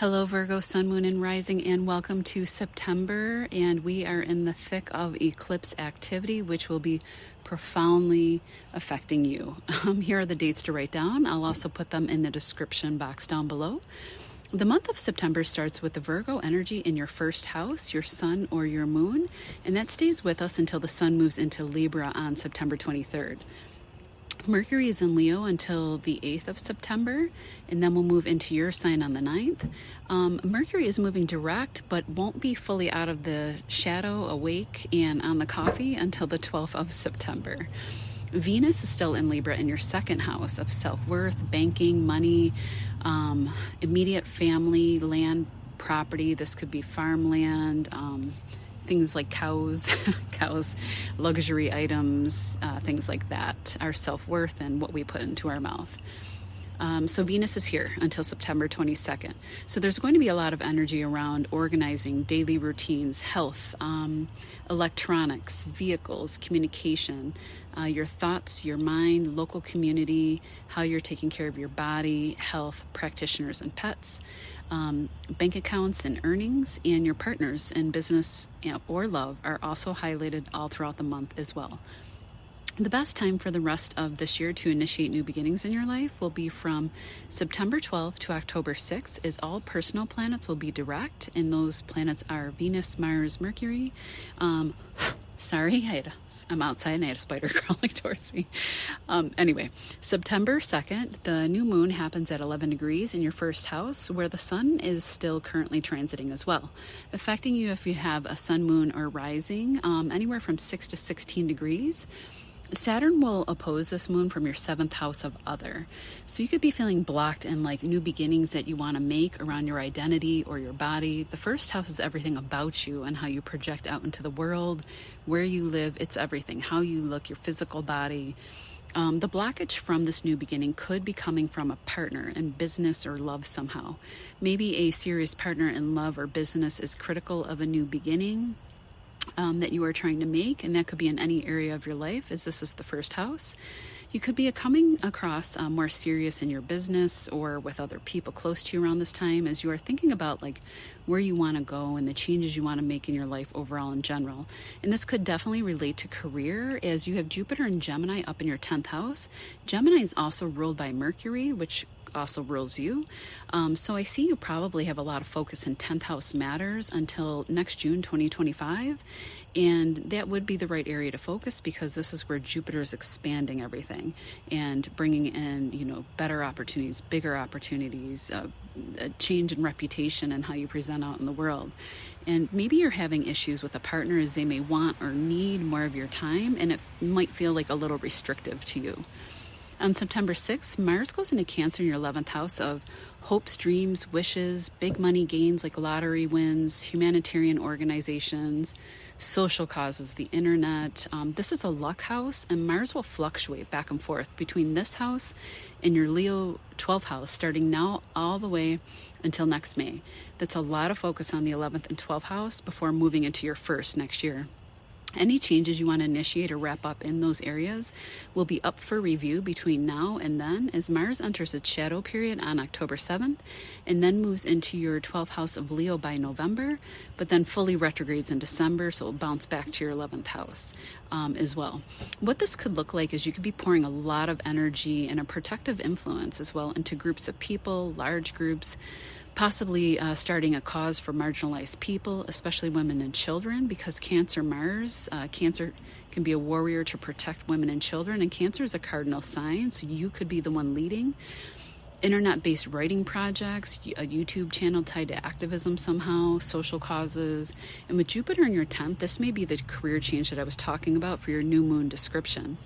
Hello Virgo, Sun, Moon, and Rising, and welcome to September. And we are in the thick of eclipse activity, which will be profoundly affecting you. Here are the dates to write down. I'll also put them in the description box down below. The month of September starts with the Virgo energy in your first house, your sun or your moon, and that stays with us until the sun moves into Libra on September 23rd. Mercury is in Leo until the 8th of September, and then we'll move into your sign on the 9th. Mercury is moving direct, but won't be fully out of the shadow, awake, and on the coffee until the 12th of September. Venus is still in Libra in your second house of self-worth, banking, money, immediate family, land, property. This could be farmland, things like cows, luxury items, things like that, our self-worth and what we put into our mouth. So Venus is here until September 22nd. So there's going to be a lot of energy around organizing daily routines, health, electronics, vehicles, communication, your thoughts, your mind, local community, how you're taking care of your body, health, practitioners and pets, bank accounts and earnings, and your partners in business or love are also highlighted all throughout the month as well. The best time for the rest of this year to initiate new beginnings in your life will be from September 12th to October 6th, as all personal planets will be direct, and those planets are Venus, Mars, Mercury. I'm outside and I had a spider crawling towards me. Anyway, September 2nd, the new moon happens at 11 degrees in your first house, where the sun is still currently transiting as well, affecting you if you have a sun, moon, or rising, anywhere from 6 to 16 degrees. Saturn will oppose this moon from your 7th house of other. So you could be feeling blocked in like new beginnings that you want to make around your identity or your body. The first house is everything about you and how you project out into the world, where you live. It's everything, how you look, your physical body. The blockage from this new beginning could be coming from a partner in business or love somehow. Maybe a serious partner in love or business is critical of a new beginning that you are trying to make, and that could be in any area of your life, as this is the first house. You could be coming across more serious in your business or with other people close to you around this time, as you are thinking about like where you want to go and the changes you want to make in your life overall in general. And this could definitely relate to career, as you have Jupiter and Gemini up in your 10th house. Gemini is also ruled by Mercury, which also rules you. So I see you probably have a lot of focus in 10th house matters until next June 2025. And that would be the right area to focus, because this is where Jupiter is expanding everything and bringing in, better opportunities, bigger opportunities, a change in reputation and how you present out in the world. And maybe you're having issues with a partner, as they may want or need more of your time, and it might feel like a little restrictive to you. On September 6th, Mars goes into Cancer in your 11th house of hopes, dreams, wishes, big money gains like lottery wins, humanitarian organizations, social causes, the internet. This is a luck house, and Mars will fluctuate back and forth between this house and your Leo 12th house, starting now all the way until next May. That's a lot of focus on the 11th and 12th house before moving into your first next year. Any changes you want to initiate or wrap up in those areas will be up for review between now and then, as Mars enters its shadow period on October 7th and then moves into your 12th house of Leo by November, but then fully retrogrades in December, so it'll bounce back to your 11th house as well. What this could look like is you could be pouring a lot of energy and a protective influence as well into groups of people, large groups, possibly starting a cause for marginalized people, especially women and children, because Cancer Mars, Cancer can be a warrior to protect women and children, and Cancer is a cardinal sign, so you could be the one leading. Internet-based writing projects, a YouTube channel tied to activism somehow, social causes, and with Jupiter in your 10th, this may be the career change that I was talking about for your new moon description.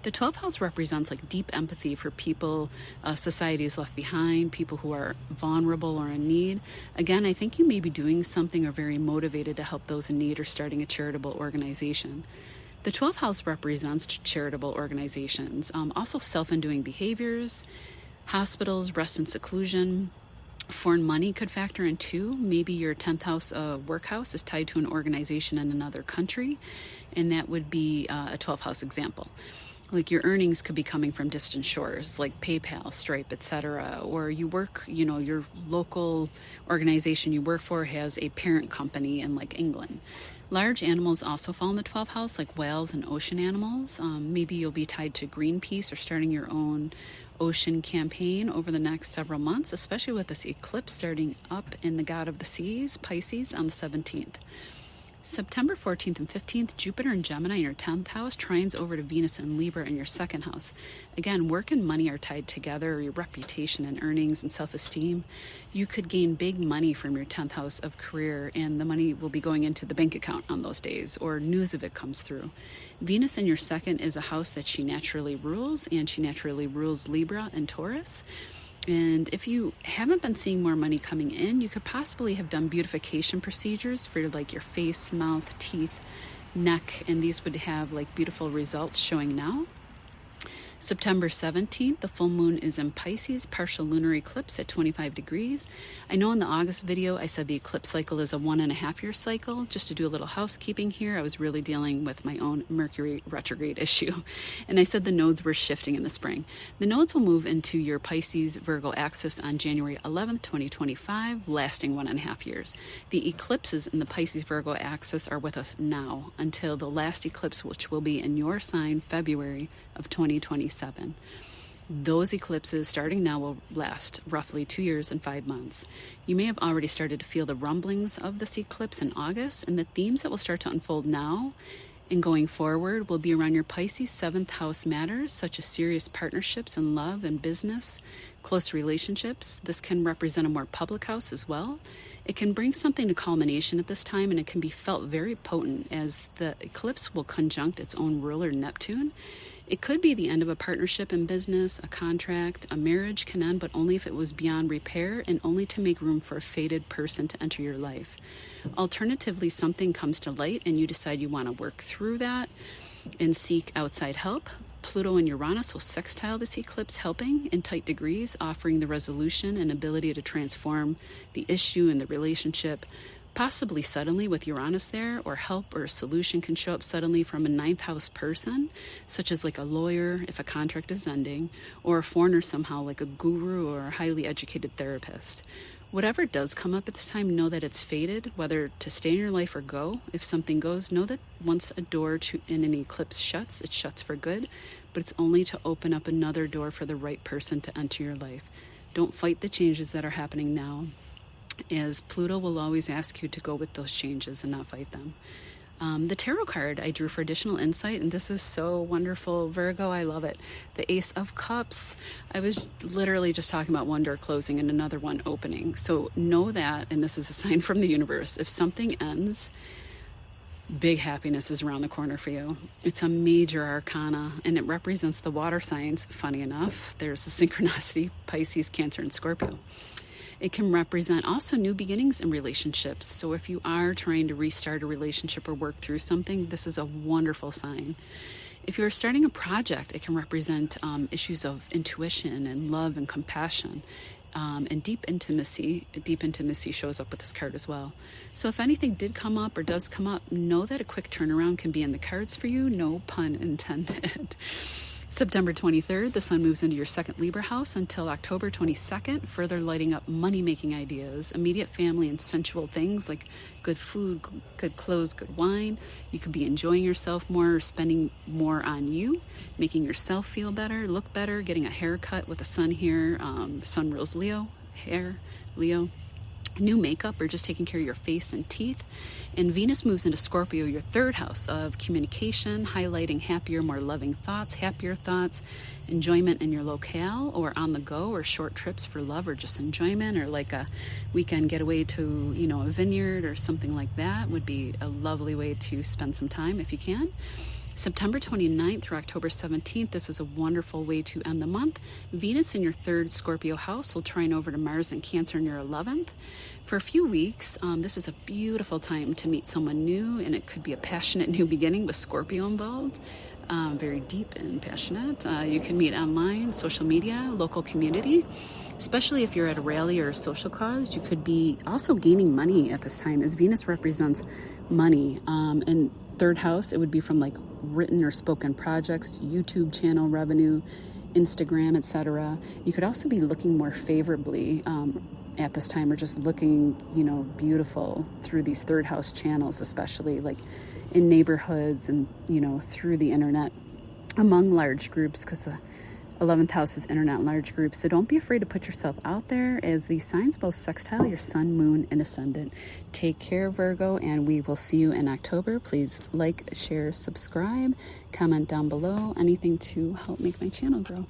The 12th house represents like deep empathy for people society is left behind, people who are vulnerable or in need. Again, I think you may be doing something or very motivated to help those in need or starting a charitable organization. The 12th house represents charitable organizations, also self-undoing behaviors, hospitals, rest and seclusion. Foreign money could factor in too. Maybe your 10th house work house is tied to an organization in another country, and that would be a 12th house example. Like your earnings could be coming from distant shores like PayPal, Stripe, etc. Or you work, your local organization you work for has a parent company in like England. Large animals also fall in the 12th house, like whales and ocean animals. Maybe you'll be tied to Greenpeace or starting your own ocean campaign over the next several months, especially with this eclipse starting up in the god of the seas, Pisces, on the 17th. September 14th and 15th, Jupiter and Gemini in your 10th house trines over to Venus and Libra in your 2nd house. Again, work and money are tied together, your reputation and earnings and self-esteem. You could gain big money from your 10th house of career, and the money will be going into the bank account on those days, or news of it comes through. Venus in your 2nd is a house that she naturally rules, and she naturally rules Libra and Taurus. And if you haven't been seeing more money coming in, you could possibly have done beautification procedures for like your face, mouth, teeth, neck, and these would have like beautiful results showing now. September 17th, the full moon is in Pisces, partial lunar eclipse at 25 degrees. I know in the August video I said the eclipse cycle is a 1.5 year cycle. Just to do a little housekeeping here, I was really dealing with my own Mercury retrograde issue. And I said the nodes were shifting in the spring. The nodes will move into your Pisces Virgo axis on January 11th, 2025, lasting 1.5 years. The eclipses in the Pisces Virgo axis are with us now until the last eclipse, which will be in your sign February of 2027. Those eclipses starting now will last roughly 2 years and 5 months. You may have already started to feel the rumblings of this eclipse in August, and the themes that will start to unfold now and going forward will be around your Pisces 7th house matters, such as serious partnerships in love and business, close relationships. This can represent a more public house as well. It can bring something to culmination at this time, and it can be felt very potent as the eclipse will conjunct its own ruler, Neptune. It could be the end of a partnership in business, a contract, a marriage can end, but only if it was beyond repair and only to make room for a fated person to enter your life. Alternatively, something comes to light and you decide you want to work through that and seek outside help. Pluto and Uranus will sextile this eclipse, helping in tight degrees, offering the resolution and ability to transform the issue in the relationship, possibly suddenly with Uranus there, or help or a solution can show up suddenly from a 9th house person, such as like a lawyer if a contract is ending, or a foreigner somehow like a guru or a highly educated therapist. Whatever does come up at this time, know that it's fated, whether to stay in your life or go. If something goes, know that once a door in an eclipse shuts, it shuts for good, but it's only to open up another door for the right person to enter your life. Don't fight the changes that are happening now, as Pluto will always ask you to go with those changes and not fight them. The tarot card I drew for additional insight, and this is so wonderful, Virgo, I love it. The Ace of Cups. I was literally just talking about one door closing and another one opening. So know that, and this is a sign from the universe, if something ends, big happiness is around the corner for you. It's a major arcana, and it represents the water signs. Funny enough, there's a synchronicity, Pisces, Cancer, and Scorpio. It can represent also new beginnings in relationships. So if you are trying to restart a relationship or work through something, this is a wonderful sign. If you're starting a project, it can represent issues of intuition and love and compassion and deep intimacy. Deep intimacy shows up with this card as well. So if anything did come up or does come up, know that a quick turnaround can be in the cards for you. No pun intended. September 23rd, the sun moves into your 2nd Libra house until October 22nd, further lighting up money-making ideas, immediate family and sensual things like good food, good clothes, good wine. You could be enjoying yourself more, spending more on you, making yourself feel better, look better, getting a haircut with the sun here. The sun rules Leo, hair, Leo. New makeup or just taking care of your face and teeth. And Venus moves into Scorpio, your 3rd house of communication, highlighting happier, more loving thoughts, happier thoughts, enjoyment in your locale or on the go, or short trips for love or just enjoyment, or like a weekend getaway to, a vineyard or something like that would be a lovely way to spend some time if you can. September 29th through October 17th, this is a wonderful way to end the month. Venus in your 3rd Scorpio house will trine over to Mars and Cancer in your 11th. For a few weeks, this is a beautiful time to meet someone new, and it could be a passionate new beginning with Scorpio involved. Very deep and passionate. You can meet online, social media, local community. Especially if you're at a rally or a social cause, you could be also gaining money at this time, as Venus represents money. And third house, it would be from like written or spoken projects, YouTube channel revenue, Instagram, etc. You could also be looking more favorably at this time, or just looking, you know, beautiful through these third house channels, especially like in neighborhoods and, you know, through the internet among large groups, because the 11th house is internet and large groups. So don't be afraid to put yourself out there, as these signs both sextile your sun, moon, and ascendant. Take care, Virgo, and we will see you in October. Please like, share, subscribe, comment down below, anything to help make my channel grow.